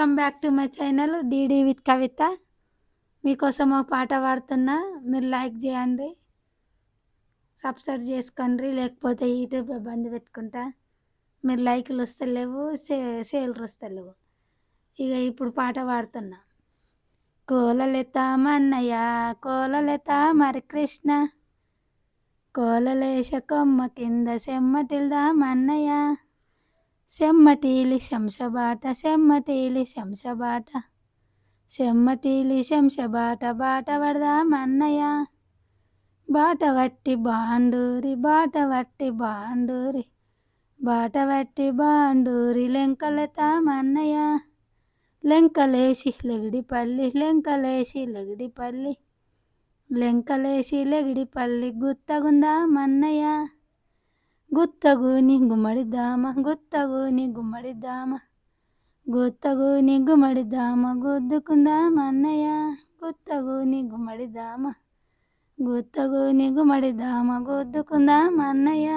Welcome back to my channel DD with Kavitha. మీకోసం ఒక పాట పాడుతున్నా, మీరు లైక్ చేయండి, సబ్స్క్రైబ్ చేసుకోండి, లేకపోతే యూట్యూబ్ బంద్ పెట్టుకుంటా. మీరు లైకులు వస్తలేవు, సేల్లు వస్తలేవు. ఇక ఇప్పుడు పాట పాడుతున్నా. కోలలెత మన్నయ్య కోలలెత మరి కృష్ణ, కోలలేశ కొమ్మ కింద సెమ్మటిల్దా మన్నయ్య, సెమ్మటీలి శంషబాట సెమ్మటీలి శంషబాట, సెమ్మటీలి శంషబాట బాట పడదామన్నయ్య, బాట వట్టి బాండూరి బాట వట్టి బాండూరి, బాట వట్టి బాండూరి లెంకలెతామన్నయ్య, లెంకలేసి లెగిడిపల్లి లెంకలేసి లెగిడిపల్లి, లెంకలేసి లెగిడిపల్లి గుత్తగుందామన్నయ్య, గుత్తగూని గుమ్మడిద్దామ గుత్తగూని గుమ్మడిద్దామ, గుత్తగూని గుమ్మడిద్దామ గుద్దుకుందామన్నయ్య, గుత్తగూని గుమ్మడిద్దామ, గుత్తగూని గుమ్మడిద్దామ గుద్దుకుందామన్నయ్య.